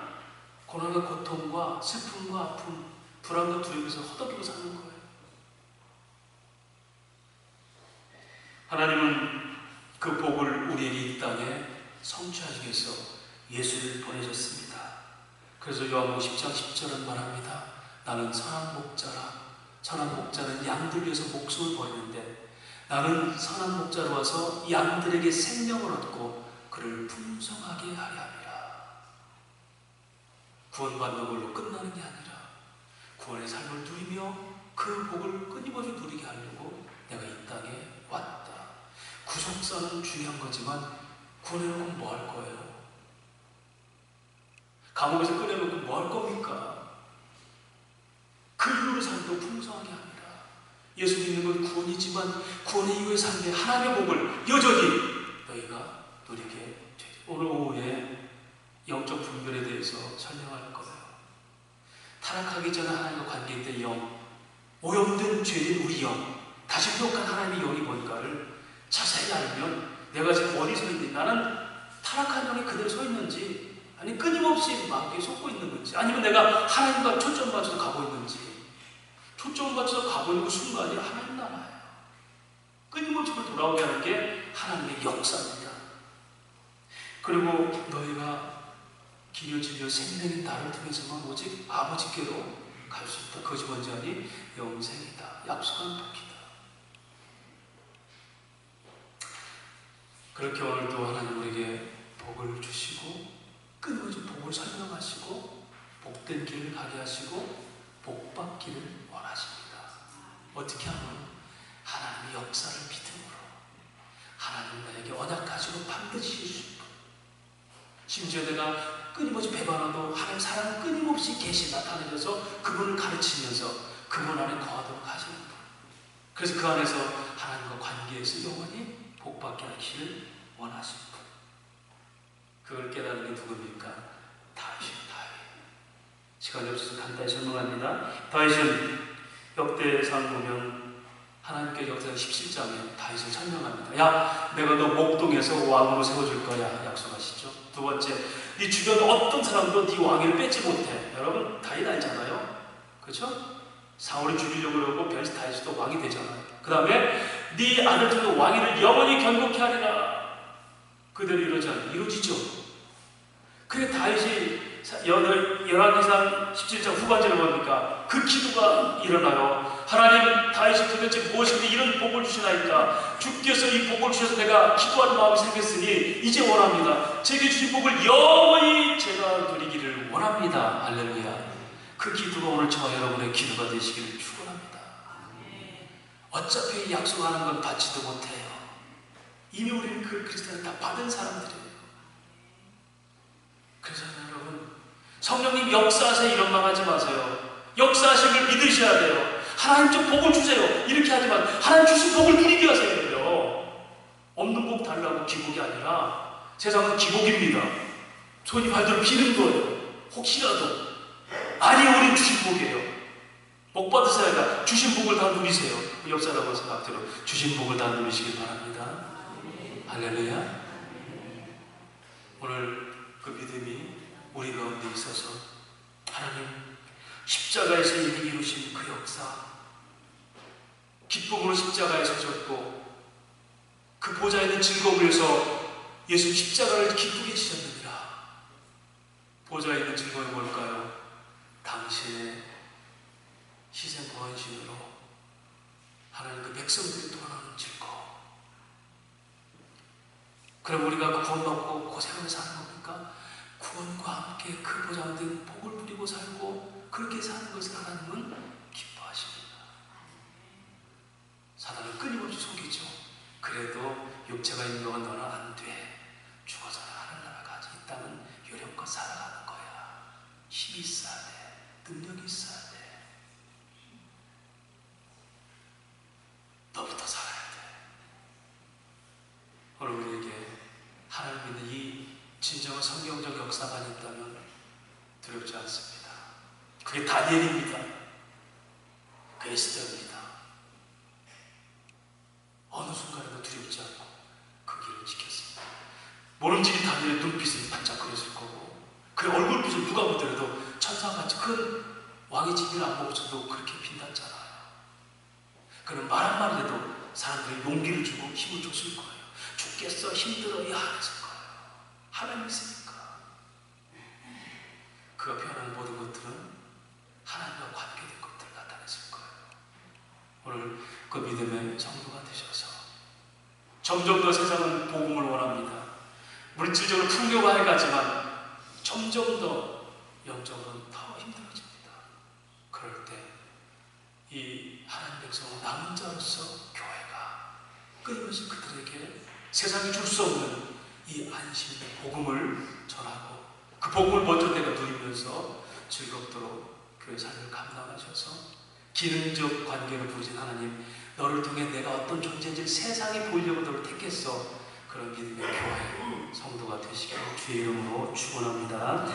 고난과 고통과 슬픔과 아픔, 불안과 두려움에서 허덕이고 사는 거예요. 하나님은 그 복을 우리에게 이 땅에 성취하기 위해서 예수를 보내셨습니다. 그래서 요한복음 10장 10절은 말합니다. 나는 선한 목자라. 선한 목자는 양들 위해서 목숨을 버리는데 나는 선한 목자로 와서 양들에게 생명을 얻고 그를 풍성하게 하려 함이라. 구원받는 걸로 끝나는 게 아니라 구원의 삶을 누리며 그 복을 끊임없이 누리게 하려고 내가 이 땅에 왔다. 구속사는 중요한 거지만 구원해놓고 뭐 할 거예요? 감옥에서 꺼내놓고 뭐 할 겁니까? 그 이후로 삶도 풍성하게 합니다. 예수 믿는 건 구원이지만 구원 이후의 삶에 하나님의 복을 여전히 너희가 누리게 되죠. 오늘 오후에 영적 분별에 대해서 설명할 거예요. 타락하기 전에 하나님과 관계된 영, 오염된 죄인 우리 영, 다시 회복한 하나님의 영이 뭔가를 자세히 알면 내가 지금 어디 서 있는지, 나는 타락한 영이 그대로 서 있는지, 아니 끊임없이 마귀에 속고 있는 건지, 아니면 내가 하나님과 초점 맞춰서 가고 있는지, 초점 맞춰서 가고 있는 그 순간이 하나님 나라예요. 끊임없이 돌아오게 하는 게 하나님의 역사입니다. 그리고 너희가 기려지며 생명인 나를 통해서만 오직 아버지께로 갈 수 있다. 그것이 뭔지 아니? 영생이다. 약속한 복이다. 그렇게 오늘도 하나님 우리에게 복을 주시고 끊임없이 복을 설명하시고 복된 길을 가게 하시고 복받기를 원하십니다. 어떻게 하면? 하나님의 역사를 믿음으로 하나님 나에게 언약 가지고 반드시 이루실 분. 심지어 내가 끊임없이 배반하도 하나님 사랑은 끊임없이 계시 나타내셔서 그분을 가르치면서 그분 안에 거하도록 하시는 분. 그래서 그 안에서 하나님과 관계에서 영원히 복받게 하시기를 원하시는 분. 그걸 깨닫는 게 누굽니까? 다윗이요. 시간이 없어서 간단히 설명합니다. 다윗은 역대상 보면 하나님께 역대상 17장에 다윗을 설명합니다. 야, 내가 너 목동에서 왕으로 세워줄 거야 약속하시죠. 두 번째, 네 주변 어떤 사람도 네 왕위를 뺏지 못해. 여러분 다윗 알잖아요. 그렇죠? 사울이 죽이려고 그러고 변해서 다윗도 왕이 되잖아요. 그 다음에 네 아들 중에 왕위를 영원히 견고케 하리라. 그대로 이루어지죠. 그래 다윗이 열왕기상 17장 후반절에 뭡니까? 그 기도가 일어나요. 하나님, 다윗이 도대체 무엇인데 이런 복을 주시나이까? 주께서 이 복을 주셔서 내가 기도하는 마음이 생겼으니 이제 원합니다. 제게 주신 복을 영원히 제가 누리기를 원합니다. 할렐루야. 그 기도가 오늘 저와 여러분의 기도가 되시기를 축원합니다. 어차피 약속하는 건 받지도 못해요. 이미 우리는 그 그리스도를 다 받은 사람들이에요. 그래서 여러분, 성령님 역사하세요 이런 말 하지 마세요. 역사하시길 믿으셔야 돼요. 하나님 좀 복을 주세요 이렇게 하지만 하나님 주신 복을 누리게 하세요. 없는 복 달라고 기복이 아니라 세상은 기복입니다. 손이 발대로 비는 거예요. 혹시라도 아니 우린 주신 복이에요. 복 받으셔야 한다. 주신 복을 다 누리세요. 옆사람과 생각대로 주신 복을 다 누리시길 바랍니다. 할렐루야. 오늘 그 믿음이 우리 가운데 있어서 하나님 십자가에서 이미 이루신 그 역사, 기쁨으로 십자가에 서셨고 그 보좌에 있는 즐거움을 위해서 예수 십자가를 기쁘게 지셨느니라. 보좌에 있는 즐거움이 뭘까요? 당신의 희생 보완신으로 하나님 그 백성들이 돌아오는 즐거움. 그럼 우리가 구원받고 고생을 사는 겁니까? 구원과 함께 그 보장된 복을 누리고 살고 그렇게 사는 것을 하나님은 기뻐하십니다. 사단은 끊임없이 속이죠. 그래도 육체가 있는 동안 너는 안 돼. 죽어서는 하늘나라 가지. 이 땅은 요령껏 살아가는 거야. 힘이 있어야 돼. 능력이 있어야 돼. 너부터 살아야 돼. 오늘 우리에게 하나님 믿는 이 진정한 성경적 역사만 있다면 두렵지 않습니다. 그게 다니엘입니다. 그게 에스더입니다. 어느 순간에도 두렵지 않고 그 길을 지켰습니다. 모름지기 다니엘의 눈빛이 반짝거렸을 거고 그 얼굴빛을 누가 보더라도 천사같이 큰 왕의 진미를 안 먹어서도 그렇게 빛났잖아요. 그는 말 한마디라도 사람들이 용기를 주고 힘을 줬을 거예요. 죽겠어, 힘들어, 야, 그랬을 거예요. 하나님 있으니까. 그가 표현하는 모든 것들은 하나님과 관계된 것들을 나타냈을 거예요. 오늘 그 믿음의 성도가 되셔서 점점 더 세상은 복음을 원합니다. 물질적으로 풍요가 해가지만 점점 더 영적으로는 더 힘들어집니다. 그럴 때 이 하나님 백성은 남은 자로서 교회가 끊임없이 그들에게 세상이 줄 수 없는 이 안심의 복음을 전하고 그 복음을 먼저 내가 누리면서 즐겁도록 교회 삶을 감당하셔서 기능적 관계를 부르신 하나님, 너를 통해 내가 어떤 존재인지 세상에 보이려고 너를 택했어. 그런 믿음의 교회 성도가 되시기를 주의 이름으로 축원합니다.